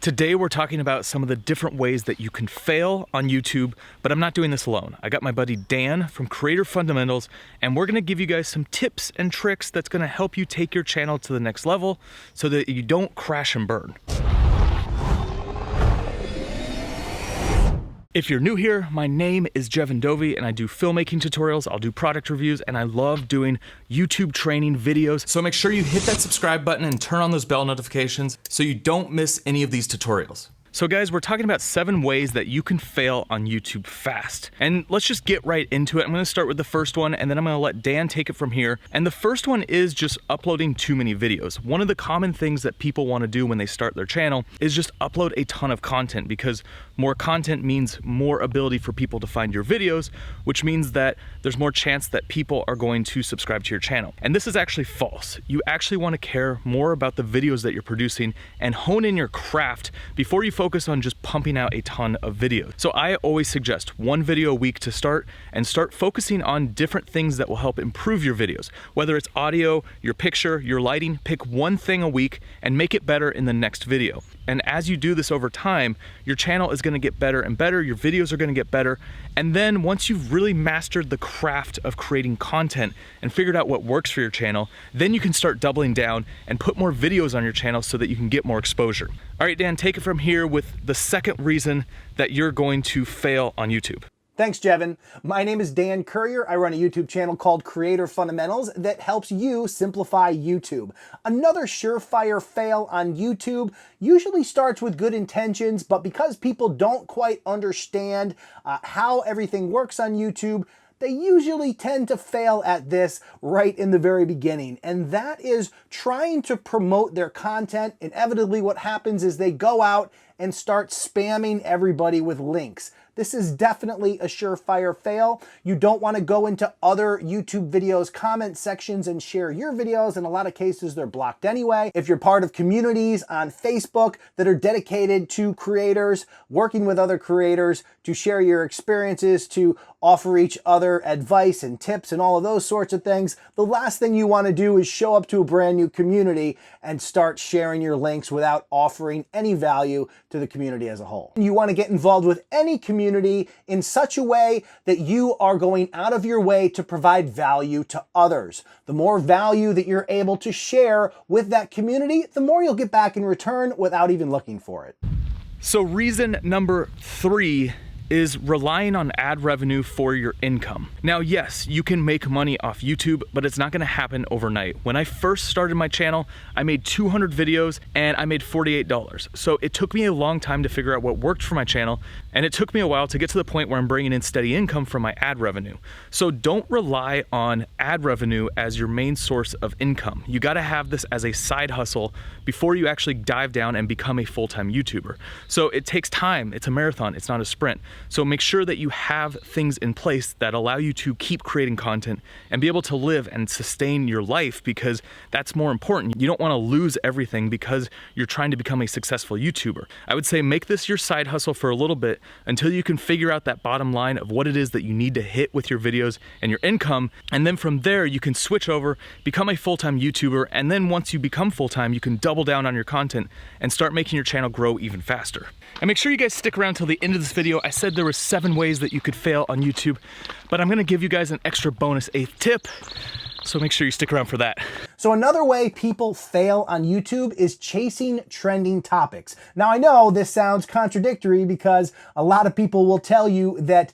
Today we're talking about some of the different ways that you can fail on YouTube, but I'm not doing this alone. I got my buddy Dan from Creator Fundamentals, and we're gonna give you guys some tips and tricks that's gonna help you take your channel to the next level so that you don't crash and burn. If you're new here, my name is Jevin Dovey and I do filmmaking tutorials, I'll do product reviews, and I love doing YouTube training videos. So make sure you hit that subscribe button and turn on those bell notifications so you don't miss any of these tutorials. So guys, we're talking about 7 ways that you can fail on YouTube fast. And let's just get right into it. I'm gonna start with the first one and then I'm gonna let Dan take it from here. And the first one is just uploading too many videos. One of the common things that people wanna do when they start their channel is just upload a ton of content, because more content means more ability for people to find your videos, which means that there's more chance that people are going to subscribe to your channel. And this is actually false. You actually wanna care more about the videos that you're producing and hone in your craft before you focus on just pumping out a ton of videos. So I always suggest 1 video a week to start, and start focusing on different things that will help improve your videos. Whether it's audio, your picture, your lighting, pick 1 thing a week and make it better in the next video. And as you do this over time, your channel is gonna get better and better, your videos are gonna get better, and then once you've really mastered the craft of creating content and figured out what works for your channel, then you can start doubling down and put more videos on your channel so that you can get more exposure. All right, Dan, take it from here with the second reason that you're going to fail on YouTube. Thanks, Jevin. My name is Dan Currier. I run a YouTube channel called Creator Fundamentals that helps you simplify YouTube. Another surefire fail on YouTube usually starts with good intentions, but because people don't quite understand how everything works on YouTube, they usually tend to fail at this right in the very beginning, and that is trying to promote their content. Inevitably, what happens is they go out and start spamming everybody with links. This is definitely a surefire fail. You don't want to go into other YouTube videos' comment sections and share your videos. In a lot of cases, they're blocked anyway. If you're part of communities on Facebook that are dedicated to creators, working with other creators to share your experiences, to offer each other advice and tips and all of those sorts of things, the last thing you want to do is show up to a brand new community and start sharing your links without offering any value to the community as a whole. You want to get involved with any community in such a way that you are going out of your way to provide value to others. The more value that you're able to share with that community, the more you'll get back in return without even looking for it. So reason number 3 is relying on ad revenue for your income. Now, yes, you can make money off YouTube, but it's not gonna happen overnight. When I first started my channel, I made 200 videos and I made $48. So it took me a long time to figure out what worked for my channel, and it took me a while to get to the point where I'm bringing in steady income from my ad revenue. So don't rely on ad revenue as your main source of income. You gotta have this as a side hustle before you actually dive down and become a full-time YouTuber. So it takes time, it's a marathon, it's not a sprint. So make sure that you have things in place that allow you to keep creating content and be able to live and sustain your life, because that's more important. You don't want to lose everything because you're trying to become a successful YouTuber. I would say make this your side hustle for a little bit until you can figure out that bottom line of what it is that you need to hit with your videos and your income. And then from there, you can switch over, become a full-time YouTuber. And then once you become full-time, you can double down on your content and start making your channel grow even faster. And make sure you guys stick around till the end of this video. I said there were 7 ways that you could fail on YouTube, but I'm gonna give you guys an extra bonus 8th tip, so make sure you stick around for that. So another way people fail on YouTube is chasing trending topics. Now, I know this sounds contradictory because a lot of people will tell you that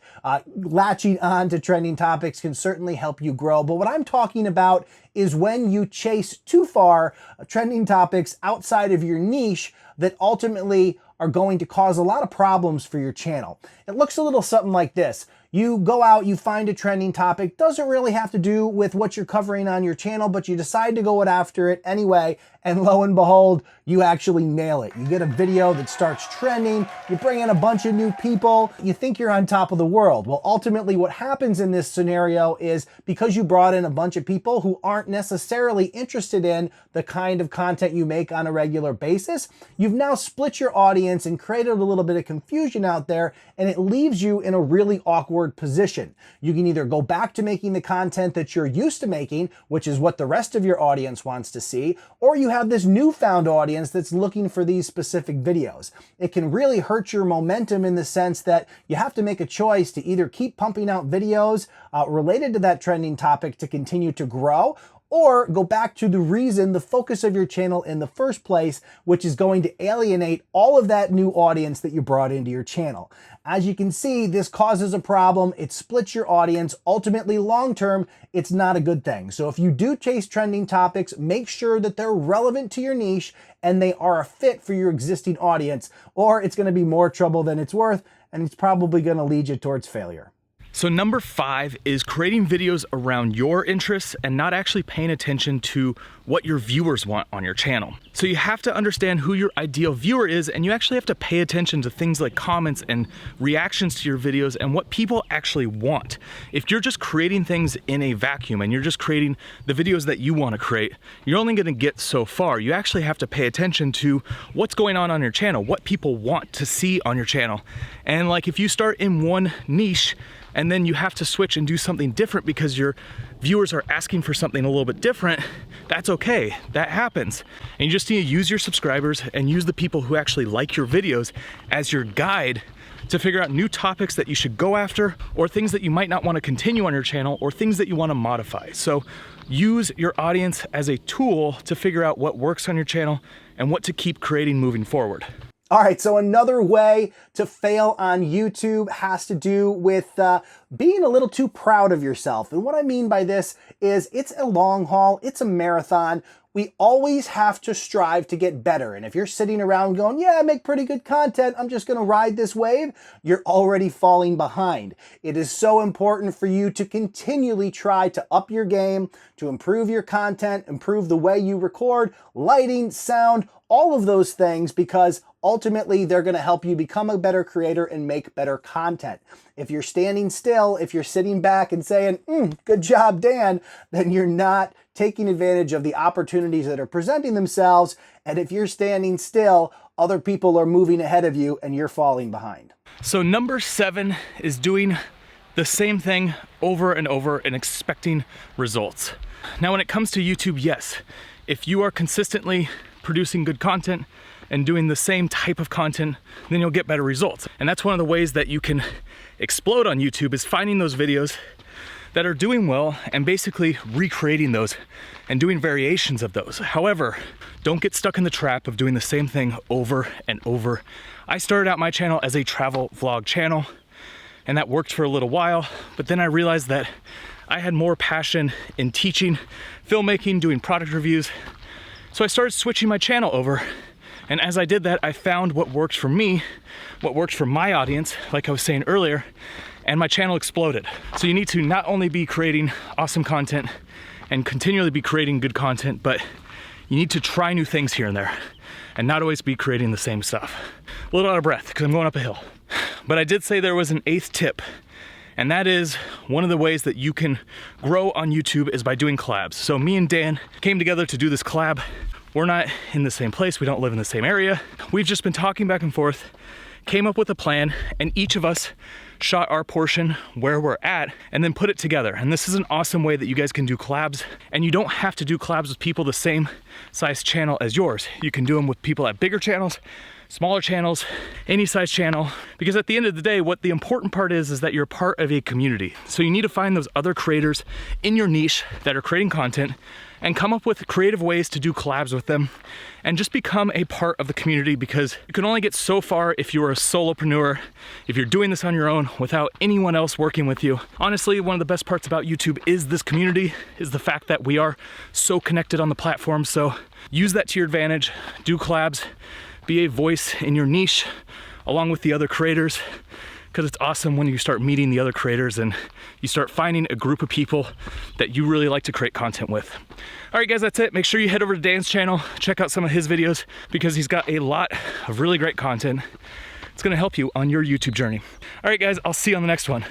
latching on to trending topics can certainly help you grow, but what I'm talking about is when you chase too far trending topics outside of your niche that ultimately are going to cause a lot of problems for your channel. It looks a little something like this. You go out, you find a trending topic, doesn't really have to do with what you're covering on your channel, but you decide to go after it anyway, and lo and behold, you actually nail it. You get a video that starts trending, you bring in a bunch of new people, you think you're on top of the world. Well, ultimately what happens in this scenario is because you brought in a bunch of people who aren't aren't necessarily interested in the kind of content you make on a regular basis, you've now split your audience and created a little bit of confusion out there, and it leaves you in a really awkward position. You can either go back to making the content that you're used to making, which is what the rest of your audience wants to see, or you have this newfound audience that's looking for these specific videos. It can really hurt your momentum in the sense that you have to make a choice to either keep pumping out videos related to that trending topic to continue to grow, or go back to the reason, the focus of your channel in the first place, which is going to alienate all of that new audience that you brought into your channel. As you can see, this causes a problem. It splits your audience. Ultimately, long-term, it's not a good thing. So if you do chase trending topics, make sure that they're relevant to your niche and they are a fit for your existing audience, or it's going to be more trouble than it's worth, and it's probably going to lead you towards failure. So number 5 is creating videos around your interests and not actually paying attention to what your viewers want on your channel. So you have to understand who your ideal viewer is, and you actually have to pay attention to things like comments and reactions to your videos and what people actually want. If you're just creating things in a vacuum and you're just creating the videos that you want to create, you're only going to get so far. You actually have to pay attention to what's going on your channel, what people want to see on your channel. And like if you start in one niche and then you have to switch and do something different because your viewers are asking for something a little bit different, that's okay, that happens. And you just need to use your subscribers and use the people who actually like your videos as your guide to figure out new topics that you should go after, or things that you might not want to continue on your channel, or things that you want to modify. So use your audience as a tool to figure out what works on your channel and what to keep creating moving forward. All right, so another way to fail on YouTube has to do with being a little too proud of yourself. And what I mean by this is it's a long haul, it's a marathon. We always have to strive to get better. And if you're sitting around going, yeah, I make pretty good content, I'm just gonna ride this wave, you're already falling behind. It is so important for you to continually try to up your game, to improve your content, improve the way you record, lighting, sound, all of those things, because ultimately they're gonna help you become a better creator and make better content. If you're standing still, if you're sitting back and saying, good job, Dan, then you're not taking advantage of the opportunities that are presenting themselves. And if you're standing still, other people are moving ahead of you and you're falling behind. So number 7 is doing the same thing over and over and expecting results. Now, when it comes to YouTube, yes, if you are consistently producing good content and doing the same type of content, then you'll get better results. And that's one of the ways that you can explode on YouTube, is finding those videos that are doing well and basically recreating those and doing variations of those. However, don't get stuck in the trap of doing the same thing over and over. I started out my channel as a travel vlog channel, and that worked for a little while, but then I realized that I had more passion in teaching, filmmaking, doing product reviews. So I started switching my channel over. And as I did that, I found what works for me, what works for my audience, like I was saying earlier, and my channel exploded. So you need to not only be creating awesome content and continually be creating good content, but you need to try new things here and there and not always be creating the same stuff. A little out of breath because I'm going up a hill. But I did say there was an 8th tip, and that is one of the ways that you can grow on YouTube is by doing collabs. So me and Dan came together to do this collab. We're not in the same place, we don't live in the same area. We've just been talking back and forth, came up with a plan, and each of us shot our portion where we're at and then put it together. And this is an awesome way that you guys can do collabs, and you don't have to do collabs with people the same size channel as yours. You can do them with people at bigger channels, smaller channels, any size channel, because at the end of the day, what the important part is that you're part of a community. So you need to find those other creators in your niche that are creating content and come up with creative ways to do collabs with them and just become a part of the community, because you can only get so far if you're a solopreneur, if you're doing this on your own without anyone else working with you. Honestly, one of the best parts about YouTube is this community, is the fact that we are so connected on the platform. So use that to your advantage, do collabs, be a voice in your niche along with the other creators, because it's awesome when you start meeting the other creators and you start finding a group of people that you really like to create content with. All right, guys, that's it. Make sure you head over to Dan's channel, check out some of his videos, because he's got a lot of really great content. It's gonna help you on your YouTube journey. All right, guys, I'll see you on the next one.